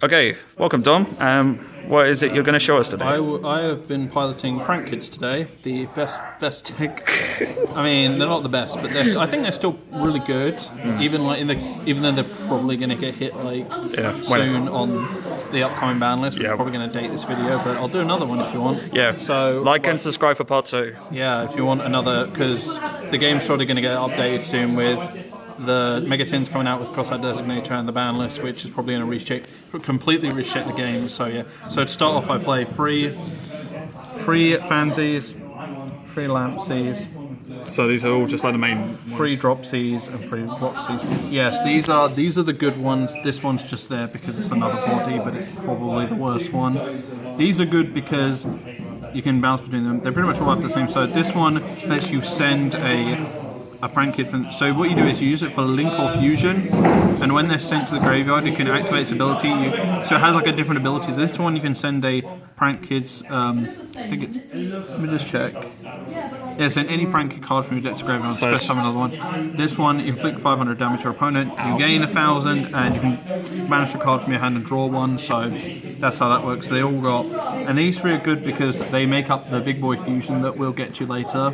Okay, welcome, Dom. What is it you're going to show us today? I have been piloting Prank Kids today. The best tech. I mean, they're not the best, but I think they're still really good. Even though they're probably going to get hit soon on the upcoming ban list. We're probably going to date this video, but I'll do another one if you want. Yeah. So like and subscribe for part 2. Yeah, if you want another, because the game's probably going to get updated soon with the Megatins coming out with Cross-Eyed Designator and the ban list, which is probably going to completely reshape the game. So yeah. So to start off, I play three Fansies, 3 Lampsies. So these are all just like the main ones. 3 Dropsies and 3 Roxies. Yes, these are the good ones. This one's just there because it's another body, but it's probably the worst one. These are good because you can bounce between them. They're pretty much all about the same. So this one lets you send a Prank Kid. So what you do is you use it for Link or Fusion, and when they're sent to the graveyard, it can activate its ability. So it has like a different ability. So this one you can send a Prank Kid's. I think it's. Let me just check. Yeah, send any Prank Kid card from your deck to graveyard. Special summon another one. This one inflict 500 damage to your opponent. You gain 1,000, and you can banish a card from your hand and draw one. So that's how that works. They all got, and these 3 are good because they make up the big boy fusion that we'll get to later.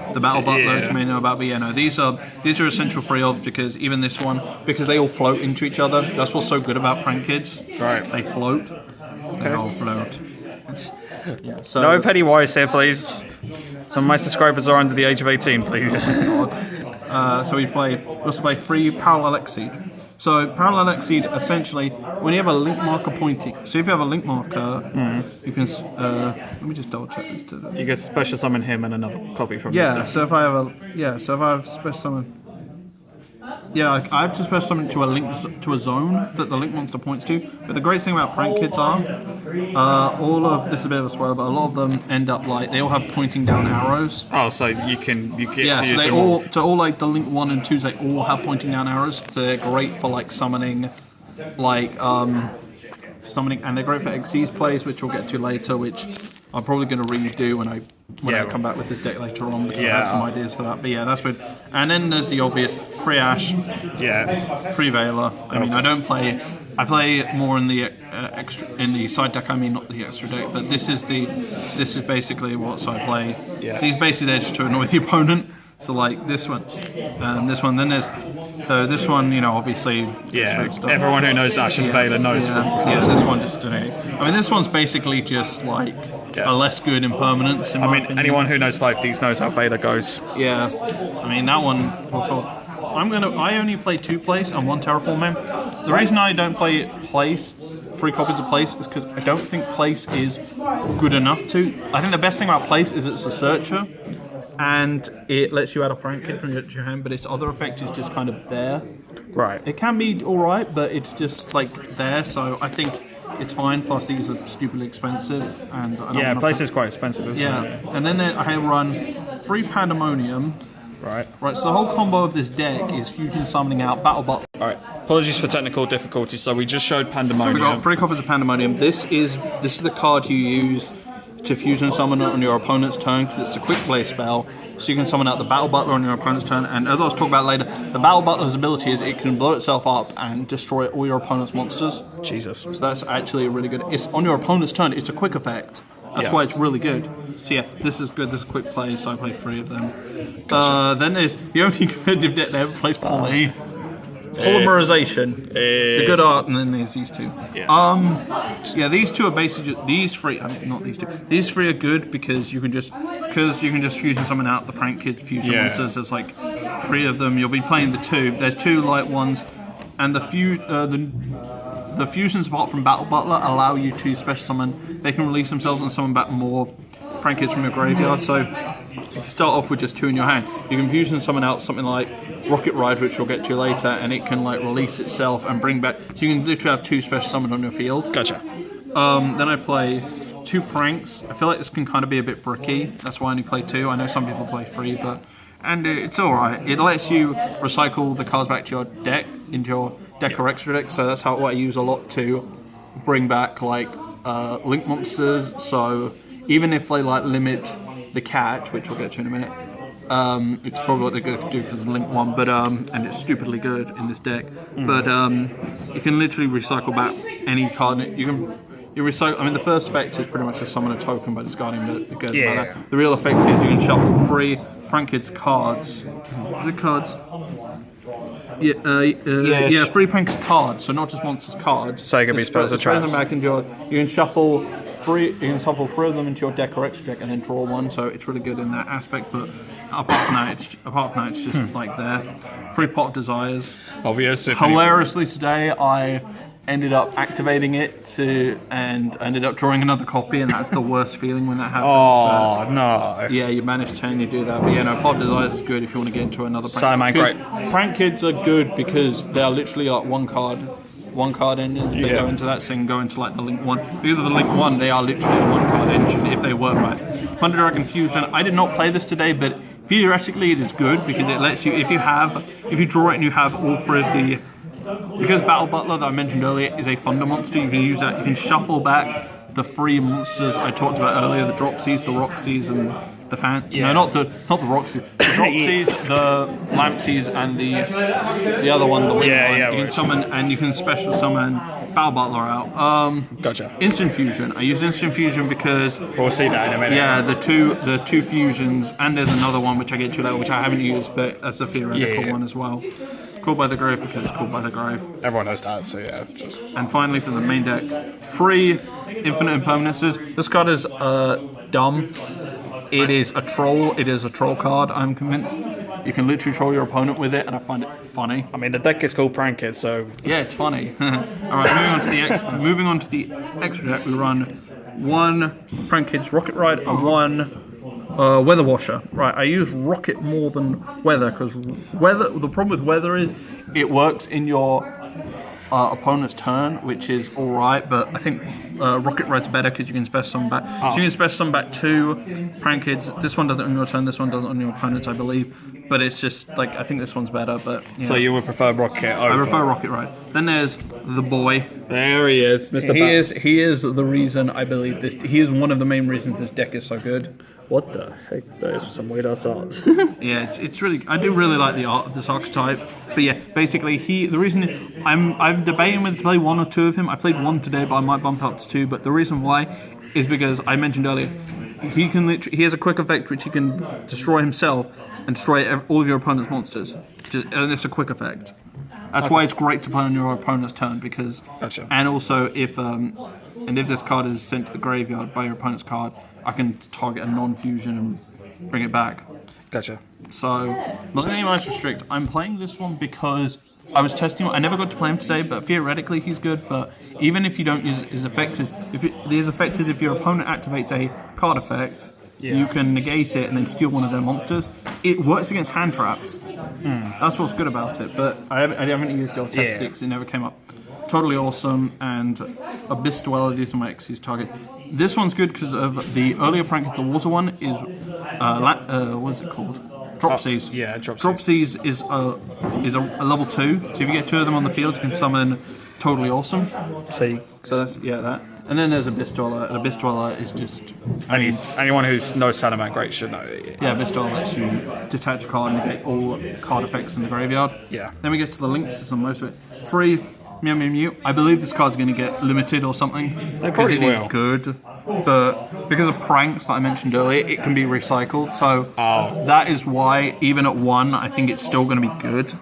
The battle butlers you may know about, but yeah, no, these are essential 3 of, because even this one, because they all float into each other. That's what's so good about Prank Kids. Right. They float. Okay. They all float. Yeah. So no Pennywise here, please. Some of my subscribers are under the age of 18, please. So we also play 3 Parallel Exceed. So Parallel Exceed, essentially, when you have a link marker pointing, so if you have a link marker, you can, let me just double check this. You get special summon him and another copy from so if I have special summon, I have to special summon to a zone that the link monster points to. But the great thing about Prank Kids are, this is a bit of a spoiler, but a lot of them end up they all have pointing down arrows. Oh, so you get to use them all like the link 1 and 2s, they all have pointing down arrows. So they're great for summoning, and they're great for Xyz plays, which we'll get to later, which I'm probably going to redo when I come back with this deck later on, because I have some ideas for that. But yeah, that's good. And then there's the obvious pre-Ash, pre-Veiler. I mean, I play more in the side deck. I mean, not the extra deck, but this is basically what I play. Yeah. These basically they're just to annoy the opponent. So like this one, this one. Then there's this one. You know, obviously. Yeah. Everyone who knows Ash and Veiler knows. Yeah. This one just donates. I mean, this one's basically just like a less good impermanence. I mean, anyone who knows 5Ds knows how Veiler goes. Yeah. I mean, that one. Also, I only play 2 place and 1 Terraform Man. The reason I don't play place, 3 copies of place, is because I don't think place is good enough to. I think the best thing about place is it's a searcher, and it lets you add a Prank Kid from your hand, but its other effect is just kind of there. Right. It can be alright, but it's just there, so I think it's fine. Plus these are stupidly expensive, and place is quite expensive, isn't it? And then I run 3 Pandemonium. Right, so the whole combo of this deck is fusion summoning out Battle Butler. Alright, apologies for technical difficulties, so we just showed Pandemonium. So we got 3 copies of Pandemonium. This is the card you use to fusion summon on your opponent's turn, because it's a quick play spell, so you can summon out the Battle Butler on your opponent's turn. And as I was talking about later, the Battle Butler's ability is it can blow itself up and destroy all your opponent's monsters. Jesus. So that's actually really good. It's on your opponent's turn, it's a quick effect. That's why it's really good. So yeah, this is good. This is quick play, so I play 3 of them. Gotcha. Then there's the only competitive deck that ever plays Poly. Polymerization, the good art, and then there's these 2. These 2 are basically these 3. I mean, not these 2. These 3 are good because you can just fusion summon out the Prank Kid fusion monsters. There's like 3 of them. You'll be playing the 2. There's 2 light ones, and the fusions apart from Battle Butler allow you to special summon. They can release themselves and summon back more Prank Kids from your graveyard. So if you start off with just 2 in your hand, you can fusion summon out something like Rocket Ride, which we'll get to later, and it can release itself and bring back. So you can literally have 2 special summoned on your field. Gotcha. Then I play 2 Pranks. I feel like this can kind of be a bit bricky. That's why I only play 2. I know some people play 3, and it's alright. It lets you recycle the cards back to your deck, into your deck or extra deck. So that's what I use a lot to bring back link monsters. So even if they limit the cat, which we'll get to in a minute, which is probably what they're going to do because of Link 1, but and it's stupidly good in this deck. But you can literally recycle back any card. You recycle. I mean, the first effect is pretty much just summon a token by discarding the goes about that. The real effect is you can shuffle 3 Prank Kids cards. Is it cards? Yeah, 3 Prank Kids cards. So not just monsters cards. So it can be spells or traps. Them back into your, you can shuffle 3. You can shuffle 3 of them into your deck or extra deck, and then draw 1. So it's really good in that aspect. But apart from that, it's just like there. 3 Pot of Desires. Obvious. Hilariously today, I ended up activating it and ended up drawing another copy, and that's the worst feeling when that happens. Oh, no. Yeah, you manage 10, you do that. But yeah, no, Pot of Desires is good if you want to get into another prank. Sorry, man, great. Prank Kids are good because they're literally like one card engines. They go into that thing, go into like the Link 1. Because of the Link 1, they are literally a 1 card engine if they work right. Thunder Dragon Fusion, I did not play this today, but theoretically it is good because it lets you, if you draw it and you have all 3 of the, because Battle Butler that I mentioned earlier is a Thunder monster, you can use that, you can shuffle back the 3 monsters I talked about earlier, the Dropsies, the Roxies, and the no, not the Roxies, the Dropsies, the Lampsies, and the other one, the wing one. You can summon, and you can special summon Battle Butler out. Gotcha. Instant Fusion. I use Instant Fusion because we'll see that in a minute. Yeah, the two fusions, and there's another one which I get to later, which I haven't used, but that's a theoretical one as well. Called by the Grave because it's called by the Grave. Everyone knows that, so yeah. And finally for the main deck, 3 Infinite Impermanences. This card is dumb. It is a troll. It is a troll card, I'm convinced. You can literally troll your opponent with it, and I find it funny. I mean, the deck is called Prank Kids, so... Yeah, it's funny. Alright, moving on to the extra deck, we run 1 Prank Kids Rocket Ride and 1 Weather Washer. Right, I use Rocket more than Weather, because the problem with Weather is it works in your opponent's turn, which is alright, but I think Rocket Ride's better because you can special summon back. So you can special summon back 2 Prank Kids. This one does it on your turn, this one does it on your opponent's, I believe. But it's just, like, I think this one's better, but... Yeah. So you would prefer Rocket over... I prefer Rocket Ride. Then there's the boy. There he is, Mr. He is the reason I believe this... He is one of the main reasons this deck is so good. What the heck? That is some weird ass art. Yeah, it's really... I do really like the art of this archetype. But yeah, basically, the reason... I'm debating whether to play 1 or 2 of him. I played 1 today, but I might bump up to 2. But the reason why is because I mentioned earlier, he has a quick effect which he can destroy himself and destroy all of your opponent's monsters. And it's a quick effect. That's why it's great to play on your opponent's turn, because... Gotcha. And also, if this card is sent to the graveyard by your opponent's card, I can target a non-fusion and bring it back. Gotcha. So, Millennium Ice Restrict, I'm playing this one because I was testing him. I never got to play him today, but theoretically he's good. But even if you don't use his effect, his effect is if your opponent activates a card effect, you can negate it and then steal one of their monsters. It works against hand traps. That's what's good about it. But I haven't used it or tested it because it never came up. Totally awesome, and Abyss Dweller, these are my Xyz targets. This one's good because of the earlier Prank, the water one is, what's it called? Dropsies. Dropsies is a level 2, so if you get 2 of them on the field, you can summon Totally Awesome. So that's, that. And then there's Abyss Dweller, and Abyss Dweller is just... anyone who knows Salaman Great should know it. Yeah, Abyss Dweller lets you detach a card and negate all card effects in the graveyard. Yeah. Then we get to the links to some most of it. 3 Mew Mew Mew. I believe this card's going to get limited or something. They probably will. It is good, but because of pranks that I mentioned earlier, it can be recycled. So that is why, even at 1, I think it's still going to be good.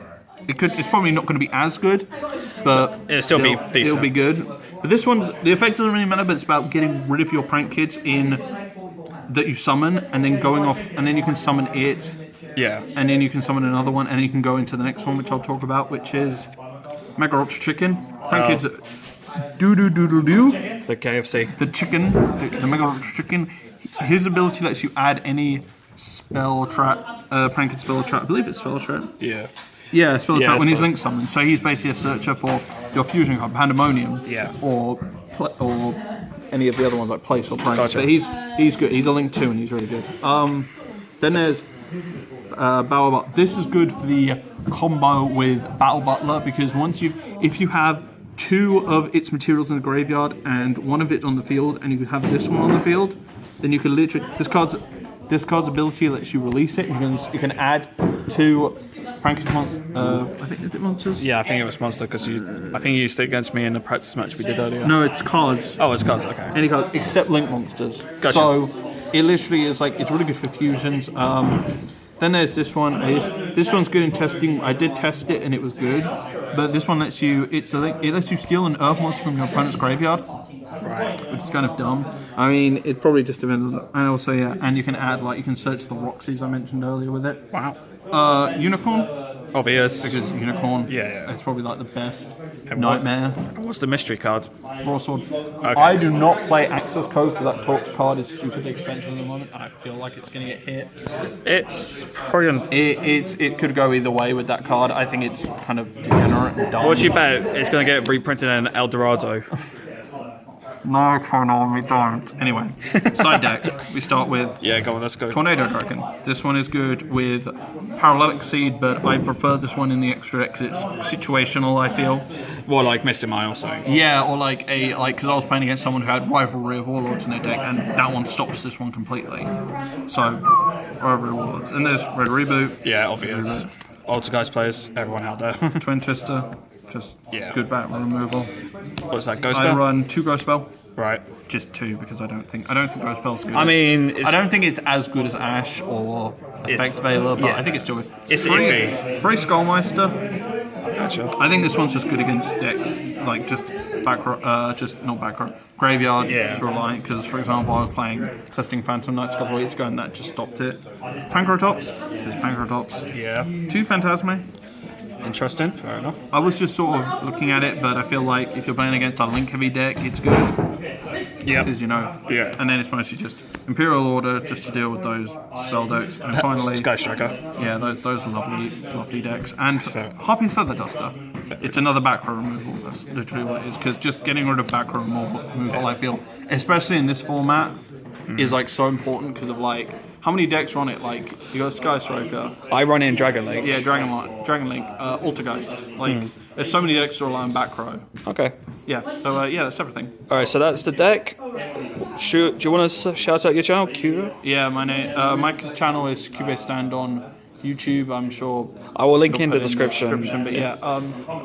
It's probably not going to be as good, but it'll still be decent. It'll be good. But this one's, the effect doesn't really matter, but it's about getting rid of your Prank Kids that you summon, and then going off, and then you can summon it. Yeah. And then you can summon another one, and then you can go into the next one, which I'll talk about, which is Mega Ultra Chicken. Prank Kids do. The KFC. The chicken, the Mega Ultra Chicken. His ability lets you add any spell trap, Prank Kid spell trap. I believe it's spell trap. Yeah. Yeah, spell trap when he's linked summoned. So he's basically a searcher for your fusion card, Pandemonium. Yeah. Or any of the other ones like Place or Prank. Gotcha. But he's good. He's a link 2 and he's really good. Then there's Battle Butler. This is good for the combo with Battle Butler, because if you have 2 of its materials in the graveyard and 1 of it on the field, and you have this one on the field, then you can literally, this card's This card's ability lets you release it. You can add 2 Franken's monsters. I think, is it monsters? Yeah, I think it was monster because I think you used it against me in the practice match we did earlier. No, it's cards. Oh, it's cards. Okay. Any card except link monsters. Gotcha. So it literally is like, it's really good for fusions. Then there's this one. This one's good in testing. I did test it and it was good, but this one lets you. It lets you steal an earth monster from your opponent's graveyard. Right. Which is kind of dumb. I mean, it probably just depends. And also, yeah, and you can add you can search the Roxys I mentioned earlier with it. Wow. Unicorn. Obvious. Because Unicorn. Yeah. It's probably like the best nightmare. What's the mystery card? Broadsword. Okay. I do not play Access Code because that talk card is stupidly expensive at the moment. I feel like it's going to get hit. It's probably. It could go either way with that card. I think it's kind of degenerate and dumb. What you bet it's going to get reprinted in El Dorado? No, Konami, don't. Anyway, side deck. We start with Yeah, go on, let's go. Tornado Dragon. This one is good with Parallelic Seed, but I prefer this one in the extra deck 'cause it's situational, I feel. More like Misty Mile or something. Yeah, or because I was playing against someone who had Rivalry of Warlords in their deck, and that one stops this one completely. So, Rivalry of Warlords. And there's Red Reboot. Yeah, obvious. Altergeist players, everyone out there. Twin Twister. Just good back removal. What's that, Ghost I Spell? run 2 Ghost Spell. Right. Just 2 because I don't think Ghost Spell's good. I mean, I don't think it's as good as Ash or Effect Veiler, but I think it's still good. It's iffy. Free Skullmeister. Gotcha. I think this one's just good against decks, like just graveyard reliant. Because for example, I was playing testing Phantom Knights a couple of weeks ago, and that just stopped it. Pancratops. There's Pancratops. Yeah. 2 Phantasme. Interesting. Fair enough. I was just sort of looking at it, but I feel like if you're playing against a link heavy deck, it's good. Yeah. Because Yeah. And then it's mostly just Imperial Order just to deal with those spell decks. And finally, Sky Striker. yeah, those lovely decks. And Harpy's Feather Duster. It's another back row removal. That's literally what it is. Because just getting rid of back row removal, I feel, especially in this format, is like so important because of like how many decks are on it. Like you got Sky Striker. I run in Dragon Link. Yeah, Dragon Link, Altergeist. Like there's so many decks that rely on back row. Okay. Yeah. So yeah, that's everything. All right, so that's the deck. Do you want to shout out your channel, Cuba? Yeah, my channel is Cube Stand on YouTube. I'm sure I will link you'll in put the description. But yeah,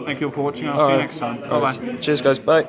thank you for watching. I'll see you next time. Bye bye. Cheers, guys. Bye.